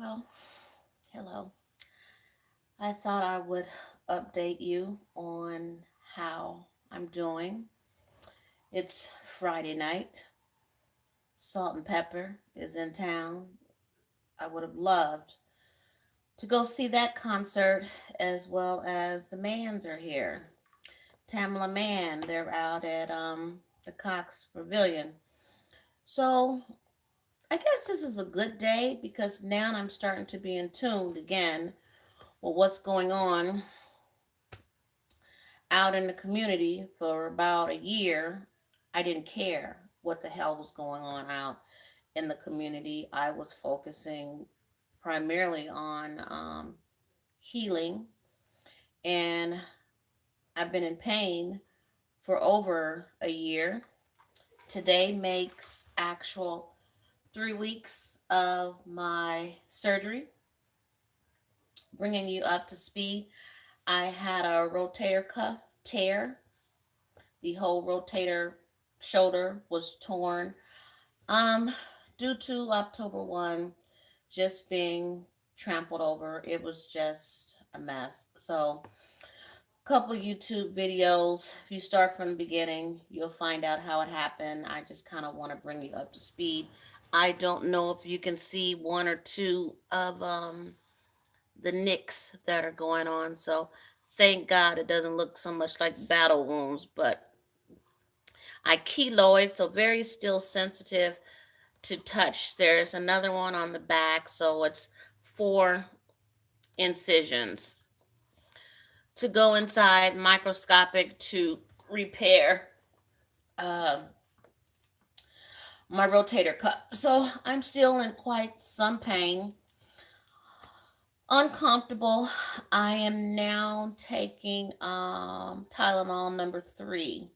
Well, hello. I thought I would update you on how I'm doing. It's Friday night. Salt and Pepper is in town. I would have loved to go see that concert as well as the Mans are here. Tamala Mann, they're out at the Cox Pavilion. So I guess this is a good day because now I'm starting to be in tune again with what's going on out in the community. For about a year, I didn't care what the hell was going on out in the community. I was focusing primarily on healing, and I've been in pain for over a year. Today makes actual 3 weeks of my surgery. Bringing you up to speed, I had a rotator cuff tear. The whole rotator shoulder was torn um due to October 1 just being trampled over. It was just a mess. So a couple YouTube videos. If you start from the beginning, you'll find out how it happened. I just kind of want to bring you up to speed. I don't know if you can see one or two of the nicks that are going on. So thank God it doesn't look so much like battle wounds, but I keloid, so very still sensitive to touch. There's another one on the back, so it's 4 incisions to go inside, microscopic to repair um, my rotator cuff. So I'm still in quite some pain, uncomfortable. I am now taking Tylenol number 3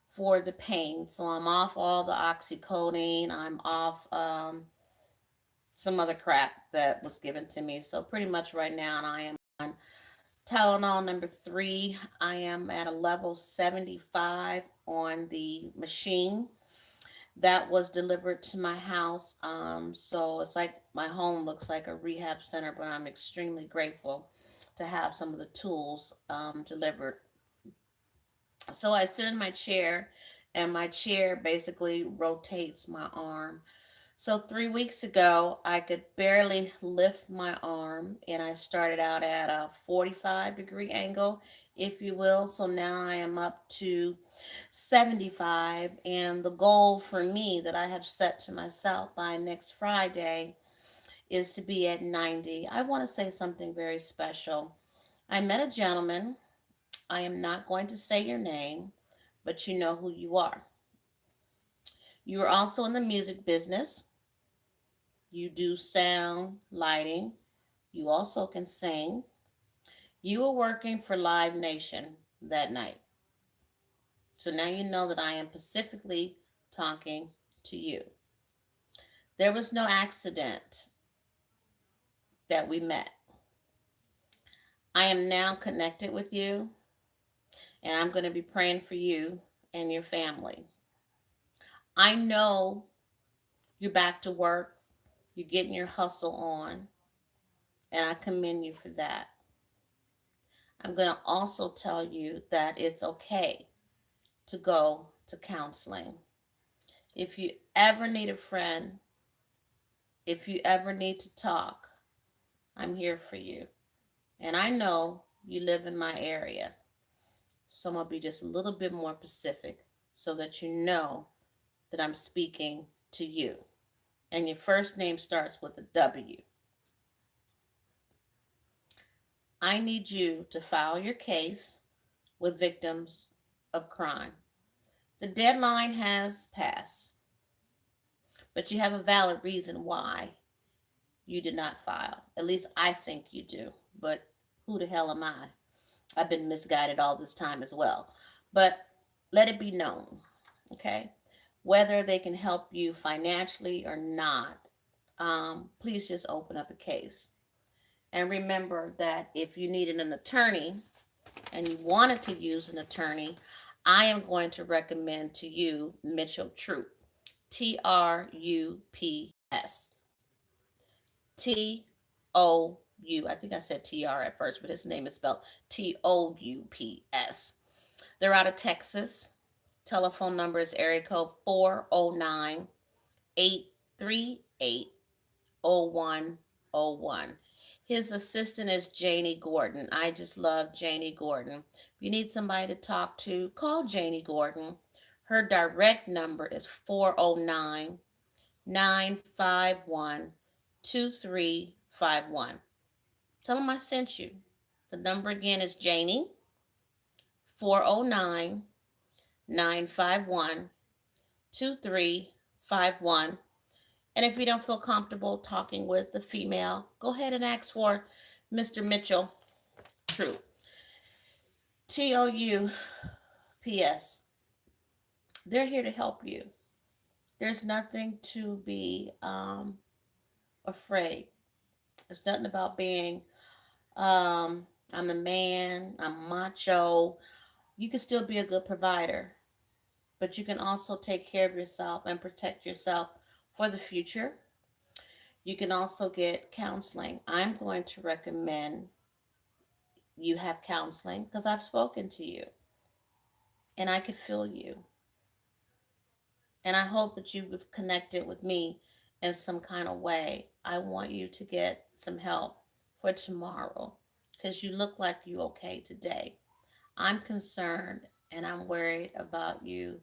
for the pain. So I'm off all the oxycodone. I'm off some other crap that was given to me. So pretty much right now, I am on Tylenol number 3. I am at a level 75 on the machine that was delivered to my house. So it's like my home looks like a rehab center, but I'm extremely grateful to have some of the tools delivered. So I sit in my chair, and my chair basically rotates my arm. So 3 weeks ago, I could barely lift my arm, and I started out at a 45-degree angle, if you will. So now I am up to 75, and the goal for me that I have set to myself by next Friday is to be at 90. I want to say something very special. I met a gentleman. I am not going to say your name, but you know who you are. You are also in the music business. You do sound, lighting. You also can sing. You were working for Live Nation that night. So now you know that I am specifically talking to you. There was no accident that we met. I am now connected with you, and I'm going to be praying for you and your family. I know you're back to work, you're getting your hustle on, and I commend you for that. I'm going to also tell you that it's okay to go to counseling. If you ever need a friend, if you ever need to talk, I'm here for you. And I know you live in my area, so I'm going to be just a little bit more specific so that you know that I'm speaking to you. And your first name starts with a W. I need you to file your case with victims of crime. The deadline has passed, but you have a valid reason why you did not file. At least I think you do, but who the hell am I? I've been misguided all this time as well. But let it be known, okay? Whether they can help you financially or not, please just open up a case. And remember that if you needed an attorney and you wanted to use an attorney, I am going to recommend to you Mitchell Troop, Trups. T-O-U. I think I said T-R at first, but his name is spelled T-O-U-P-S. They're out of Texas. Telephone number is area code 409 838 0101. His assistant is Janie Gordon. I just love Janie Gordon. If you need somebody to talk to, call Janie Gordon. Her direct number is 409 951 2351. Tell them I sent you. The number again is Janie, 409 951 2351. And if you don't feel comfortable talking with the female, go ahead and ask for Mr. Mitchell. True. TOUPS. They're here to help you. There's nothing to be afraid. There's nothing about being, I'm the man, I'm macho. You can still be a good provider, but you can also take care of yourself and protect yourself for the future. You can also get counseling. I'm going to recommend you have counseling because I've spoken to you and I could feel you. And I hope that you've connected with me in some kind of way. I want you to get some help for tomorrow because you look like you okay today. I'm concerned and I'm worried about you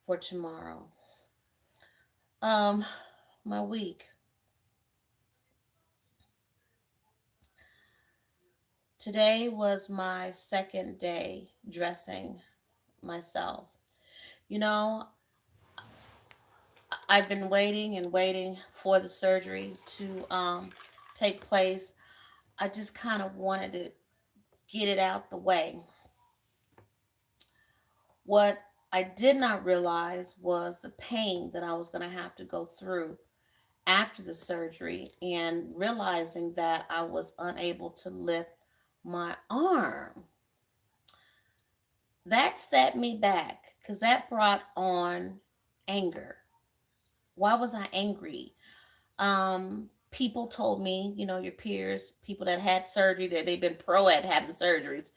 for tomorrow. Um, my week. Today was my second day dressing myself. You know, I've been waiting and waiting for the surgery to take place. I just kind of wanted to get it out the way. What I did not realize was the pain that I was going to have to go through after the surgery and realizing that I was unable to lift my arm. That set me back because that brought on anger. Why was I angry? People told me, your peers, people that had surgery, that they've been pro at having surgeries,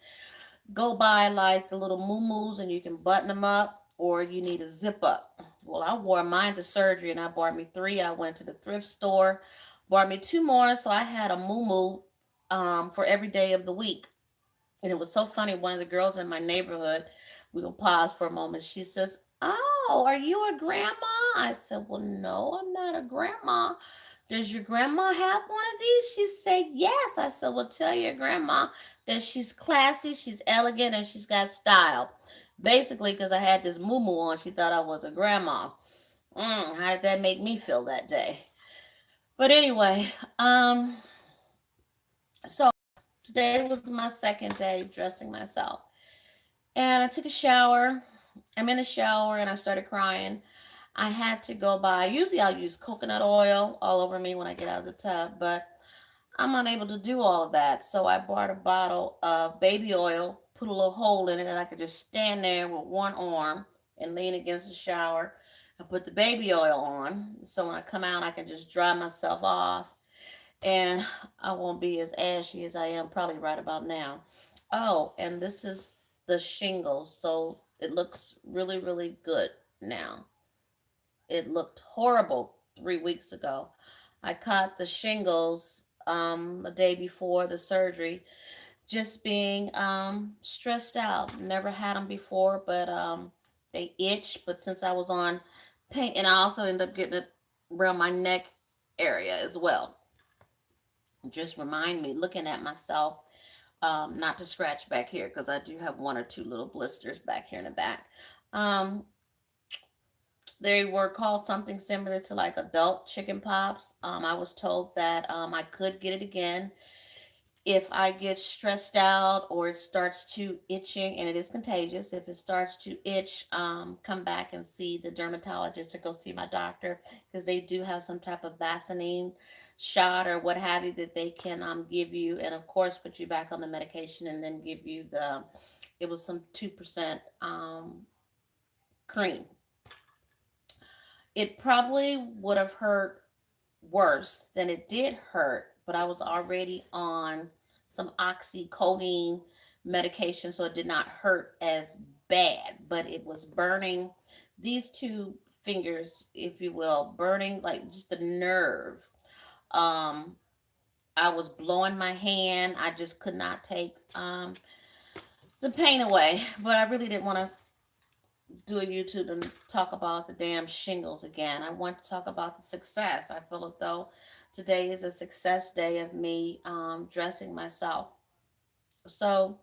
go buy like the little moo and you can button them up, or you need a zip up. Well, I wore mine to surgery and I bought me three. I went to the thrift store, bought me two more, so I had a moo for every day of the week. And it was so funny. One of the girls in my neighborhood, we will pause for a moment. She says, "Oh, are you a grandma?" I said, "Well, no, I'm not a grandma. Does your grandma have one of these?" She said, "Yes." I said, "Well, tell your grandma that she's classy, she's elegant, and she's got style." Basically, because I had this moo on, she thought I was a grandma. How did that make me feel that day? But anyway, so today was my second day dressing myself. And I took a shower. I'm in the shower and I started crying. I had to go buy, usually I'll use coconut oil all over me when I get out of the tub, but I'm unable to do all of that. So I bought a bottle of baby oil, put a little hole in it, and I could just stand there with one arm and lean against the shower and put the baby oil on. So when I come out, I can just dry myself off and I won't be as ashy as I am probably right about now. Oh, and this is the shingles, so it looks really, really good now. It looked horrible 3 weeks ago. I caught the shingles the day before the surgery, just being stressed out. Never had them before, but they itch. But since I was on pain, and I also ended up getting it around my neck area as well. Just remind me, looking at myself, not to scratch back here because I do have one or two little blisters back here in the back. Um, they were called something similar to like adult chicken pops. I was told that I could get it again if I get stressed out or it starts to itching, and it is contagious. If it starts to itch, come back and see the dermatologist or go see my doctor because they do have some type of Vaseline shot or what have you that they can give you, and of course put you back on the medication and then give you the. It was some 2% cream. It probably would have hurt worse than it did hurt, but I was already on some oxycodone medication, so it did not hurt as bad, but it was burning these two fingers, if you will, burning like just the nerve. Um, I was blowing my hand. I just could not take the pain away, but I really didn't want to do a YouTube and talk about the damn shingles again. I want to talk about the success. I feel as though today is a success day of me dressing myself. So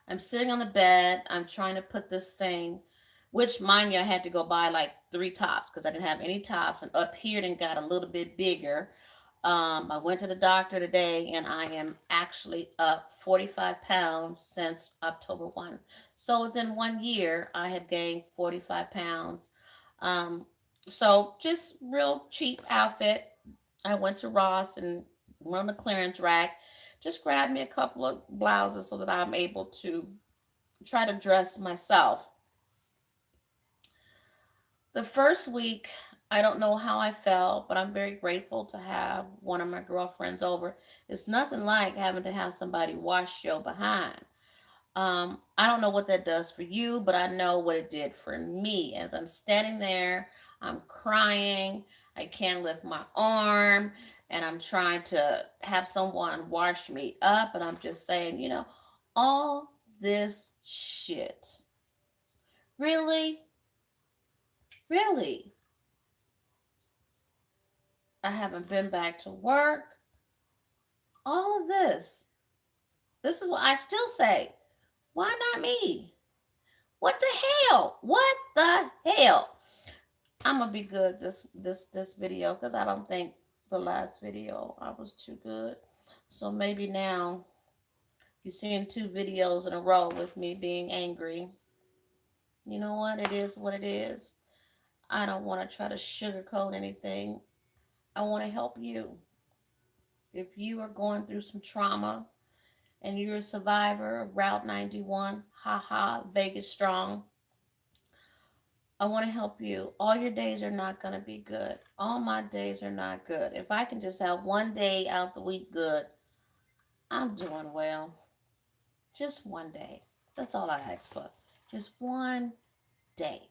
I'm sitting on the bed. I'm trying to put this thing, which mind you, I had to go buy like three tops because I didn't have any tops, and up here then got a little bit bigger. I went to the doctor today and I am actually up 45 pounds since October 1. So within 1 year, I have gained 45 pounds. Um, so just real cheap outfit. I went to Ross and went on the clearance rack. Just grabbed me a couple of blouses so that I'm able to try to dress myself. The first week, I don't know how I felt, but I'm very grateful to have one of my girlfriends over. It's nothing like having to have somebody wash your behind. I don't know what that does for you, but I know what it did for me. As I'm standing there, I'm crying, I can't lift my arm, and I'm trying to have someone wash me up, and I'm just saying, all this shit. Really? Really? I haven't been back to work. All of this. This is what I still say. Why not me? What the hell? What the hell? I'm gonna be good this video because I don't think the last video I was too good. So maybe now you're seeing two videos in a row with me being angry. You know what? It is what it is. I don't want to try to sugarcoat anything. I want to help you. If you are going through some trauma and you're a survivor of Route 91, haha, Vegas strong, I want to help you. All your days are not going to be good. All my days are not good. If I can just have one day out of the week good, I'm doing well. Just one day. That's all I ask for. Just one day.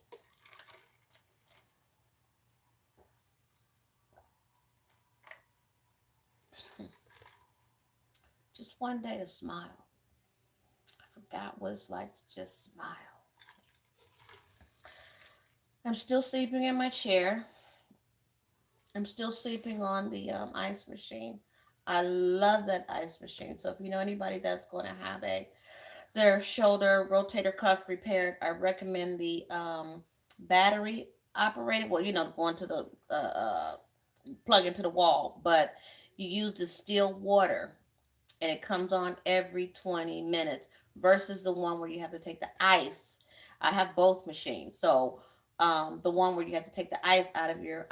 Just one day to smile. I forgot what it's like to just smile. I'm still sleeping in my chair. I'm still sleeping on the ice machine. I love that ice machine. So if you know anybody that's going to have their shoulder rotator cuff repaired, I recommend the battery operated. Well, going to the plug into the wall, but you use the still water, and it comes on every 20 minutes versus the one where you have to take the ice. I have both machines. So the one where you have to take the ice out of your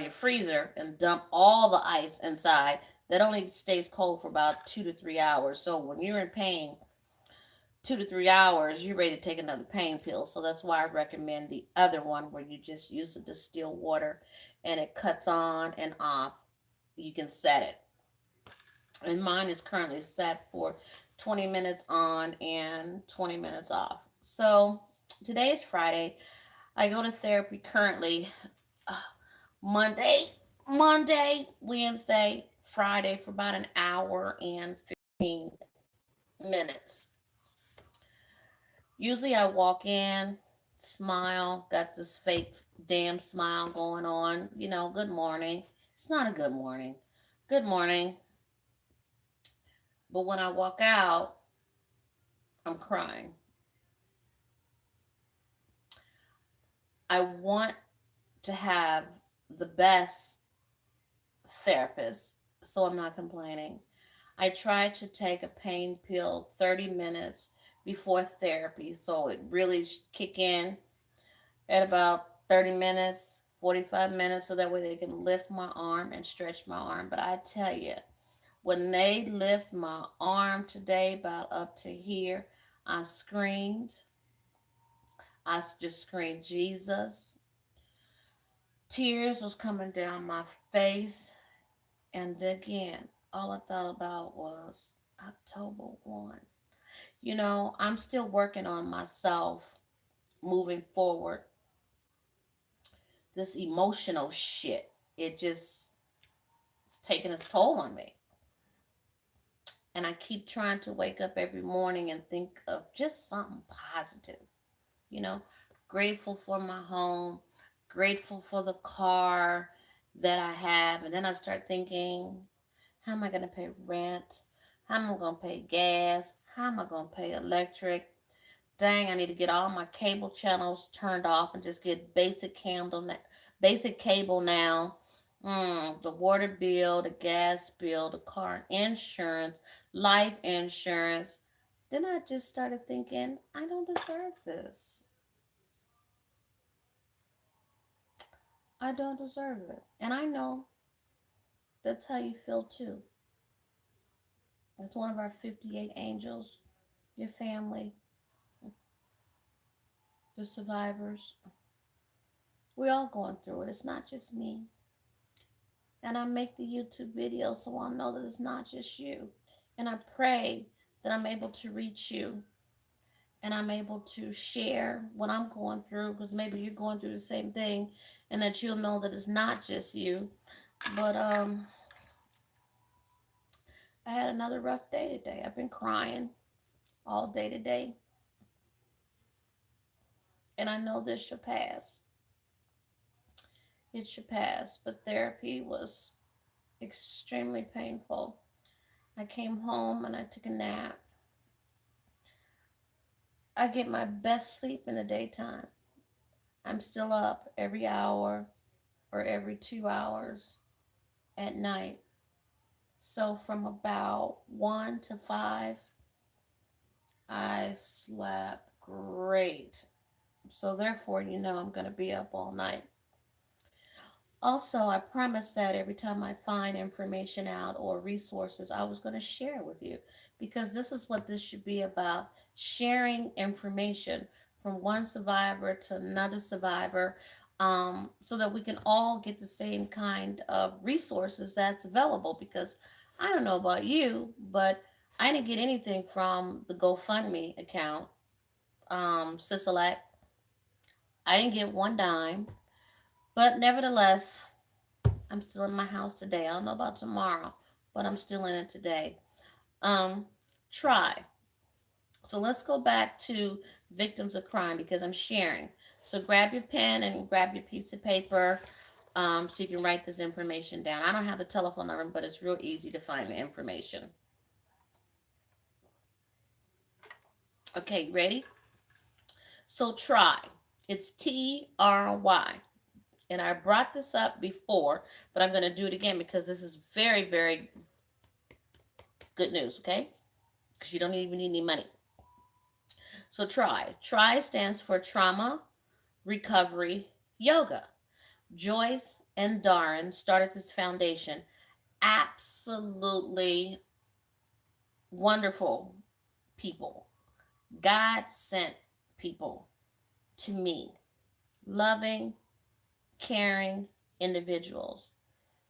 freezer and dump all the ice inside, that only stays cold for about 2 to 3 hours. So when you're in pain, 2 to 3 hours, you're ready to take another pain pill. So that's why I recommend the other one where you just use the distilled water and it cuts on and off. You can set it, and mine is currently set for 20 minutes on and 20 minutes off. So today is Friday. I go to therapy currently uh, Monday, Wednesday, Friday for about an hour and 15 minutes. Usually I walk in, smile, got this fake damn smile going on, good morning. It's not a good morning. Good morning. But when I walk out, I'm crying. I want to have the best therapist, so I'm not complaining. I try to take a pain pill 30 minutes before therapy, so it really kick in at about 30 minutes, 45 minutes, so that way they can lift my arm and stretch my arm. But I tell you, when they lift my arm today about up to here, I screamed. I just screamed, Jesus. Tears was coming down my face. And again, all I thought about was October 1. I'm still working on myself moving forward. This emotional shit, it just it's taking its toll on me. And I keep trying to wake up every morning and think of just something positive. You know, grateful for my home, grateful for the car that I have. And then I start thinking, how am I going to pay rent? How am I going to pay gas? How am I going to pay electric? Dang, I need to get all my cable channels turned off and just get basic cable now. The water bill, the gas bill, the car insurance, life insurance. Then I just started thinking, I don't deserve this. I don't deserve it. And I know that's how you feel too. That's one of our 58 angels, your family, the survivors. We all going through it. It's not just me. And I make the YouTube videos so I'll know that it's not just you. And I pray that I'm able to reach you and I'm able to share what I'm going through because maybe you're going through the same thing and that you'll know that it's not just you. But I had another rough day today. I've been crying all day today. And I know this shall pass. It should pass. But therapy was extremely painful. I came home and I took a nap. I get my best sleep in the daytime. I'm still up every hour or every 2 hours at night. So from about 1 to 5, I slept great. So therefore, I'm going to be up all night. Also, I promised that every time I find information out or resources, I was going to share with you because this is what this should be about, sharing information from one survivor to another survivor, so that we can all get the same kind of resources that's available. Because I don't know about you, but I didn't get anything from the GoFundMe account, Sisalak. I didn't get one dime, but nevertheless, I'm still in my house today. I don't know about tomorrow, but I'm still in it today. Um, Try. So let's go back to victims of crime because I'm sharing. So grab your pen and grab your piece of paper, so you can write this information down. I don't have the telephone number, but it's real easy to find the information. Okay, ready? So try. It's TRY. And I brought this up before, but I'm going to do it again because this is very, very good news, okay? Because you don't even need any money. So try. Try stands for Trauma Recovery Yoga. Joyce and Darren started this foundation. Absolutely wonderful people. God sent people to me. Loving, caring individuals.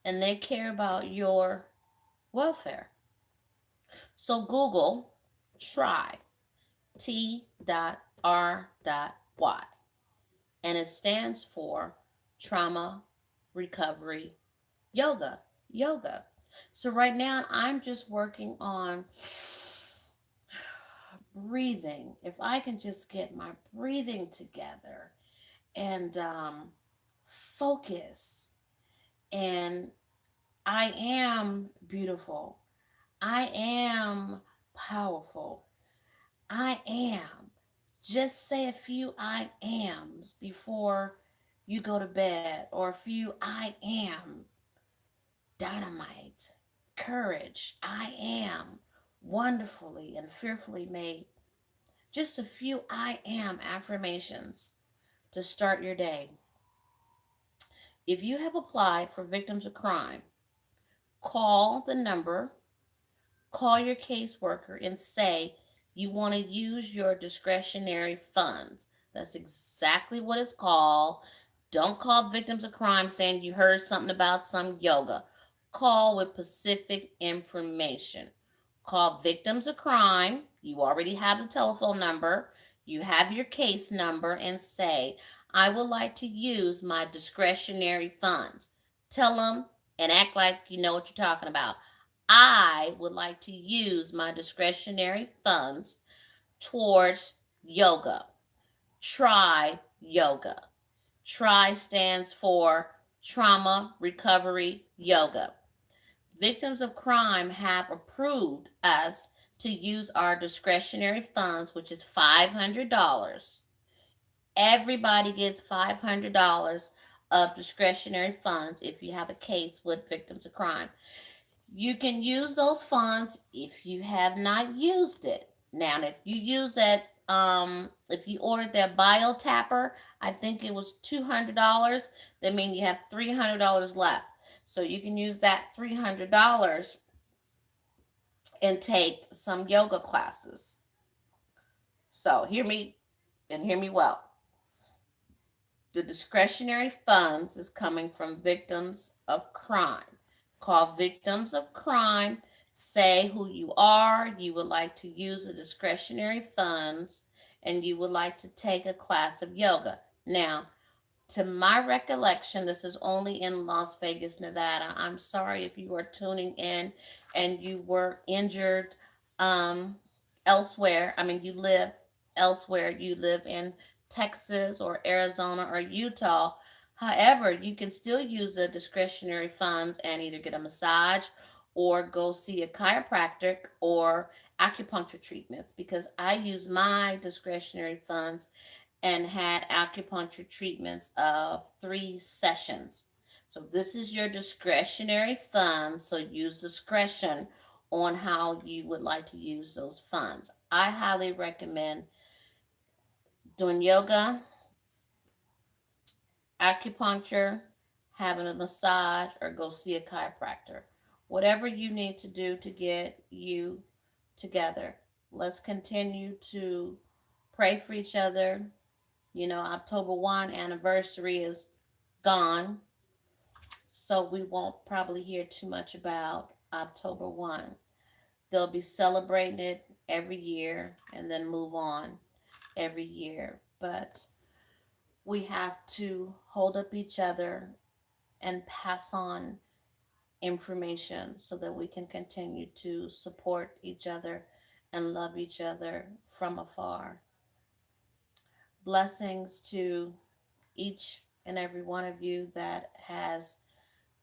And they care about your welfare. So Google try T.R.Y. And it stands for Trauma Recovery Yoga. Yoga. So right now I'm just working on breathing. If I can just get my breathing together and focus, and I am beautiful. I am powerful. I am. Just say a few I ams before you go to bed, or a few I am dynamite, courage, I am wonderfully and fearfully made. Just a few I am affirmations to start your day. If you have applied for victims of crime, call the number, call your caseworker, and say you want to use your discretionary funds. That's exactly what it's called. Don't call victims of crime saying you heard something about some yoga. Call with specific information. Call victims of crime. You already have the telephone number. You have your case number and say, I would like to use my discretionary funds. Tell them and act like you know what you're talking about. I would like to use my discretionary funds towards yoga. Try yoga. TRY stands for Trauma Recovery Yoga. Victims of crime have approved us to use our discretionary funds, which is $500. Everybody gets $500 of discretionary funds if you have a case with victims of crime. You can use those funds if you have not used it. Now, if you use that, if you ordered that bio tapper, I think it was $200. That means you have $300 left. So you can use that $300 and take some yoga classes. So hear me well. The discretionary funds is coming from victims of crime. Call victims of crime, say who you are, you would like to use the discretionary funds, and you would like to take a class of yoga. Now, to my recollection, this is only in Las Vegas, Nevada. I'm sorry if you are tuning in and you were injured elsewhere. I mean, you live elsewhere. You live in Texas or Arizona or Utah. However, you can still use the discretionary funds and either get a massage or go see a chiropractic or acupuncture treatments, because I use my discretionary funds and had acupuncture treatments of 3 sessions. So this is your discretionary fund. So use discretion on how you would like to use those funds. I highly recommend doing yoga, acupuncture, having a massage, or go see a chiropractor. Whatever you need to do to get you together. Let's continue to pray for each other. You know, October 1 anniversary is gone, so we won't probably hear too much about October 1. They'll be celebrating it every year and then move on every year. But we have to hold up each other and pass on information so that we can continue to support each other and love each other from afar. Blessings to each and every one of you that has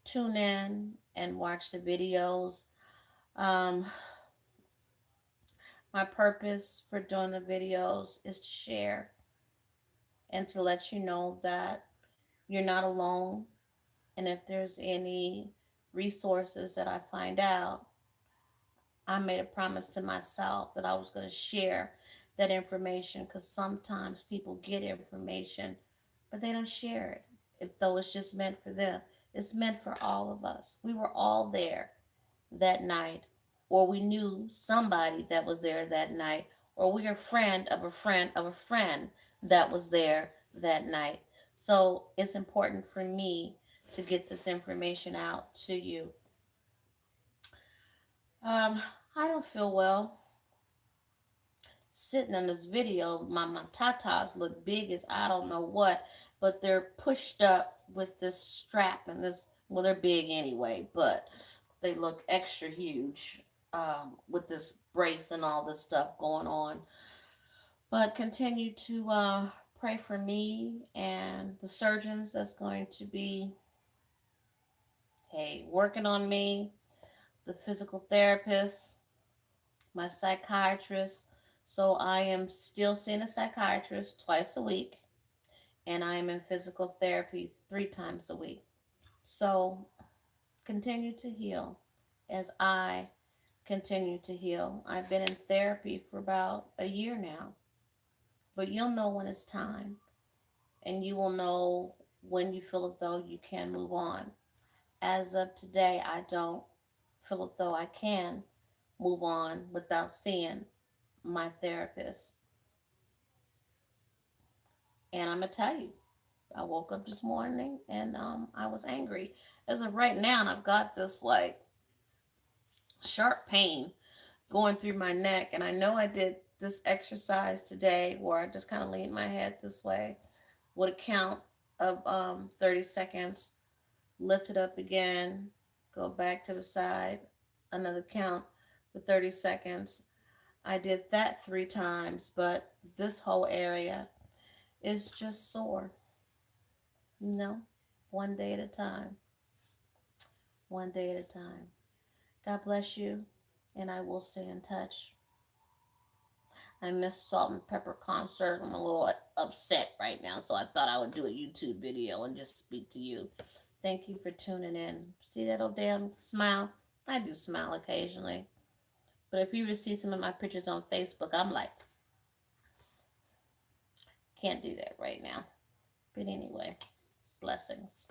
tuned in and watched the videos. Um, my purpose for doing the videos is to share and to let you know that you're not alone. And if there's any resources that I find out, I made a promise to myself that I was going to share that information, because sometimes people get information but they don't share it. If though it's just meant for them, it's meant for all of us. We were all there that night, or we knew somebody that was there that night, or we are a friend of a friend of a friend that was there that night. So it's important for me to get this information out to you. I don't feel well. Sitting in this video, my tatas look big as I don't know what, but they're pushed up with this strap and this. Well, they're big anyway, but they look extra huge with this brace and all this stuff going on. But continue to pray for me and the surgeons that's going to be, hey, working on me, the physical therapist, my psychiatrist. So I am still seeing a psychiatrist twice a week, and I am in physical therapy 3 times a week. So continue to heal as I continue to heal. I've been in therapy for about a year now, but you'll know when it's time, and you will know when you feel as though you can move on. As of today, I don't feel as though I can move on without seeing my therapist. And I'm going to tell you, I woke up this morning and I was angry. As of right now, I've got this like sharp pain going through my neck, and I know I did this exercise today where I just kind of leaned my head this way with a count of 30 seconds, lift it up again, go back to the side, another count for 30 seconds. I did that 3 times, but this whole area is just sore. No, one day at a time, one day at a time. God bless you, and I will stay in touch. I missed Salt and Pepper concert. I'm a little upset right now, so I thought I would do a YouTube video and just speak to you. Thank you for tuning in. See that old damn smile? I do smile occasionally. But if you were to see some of my pictures on Facebook, I'm like, can't do that right now. But anyway, blessings.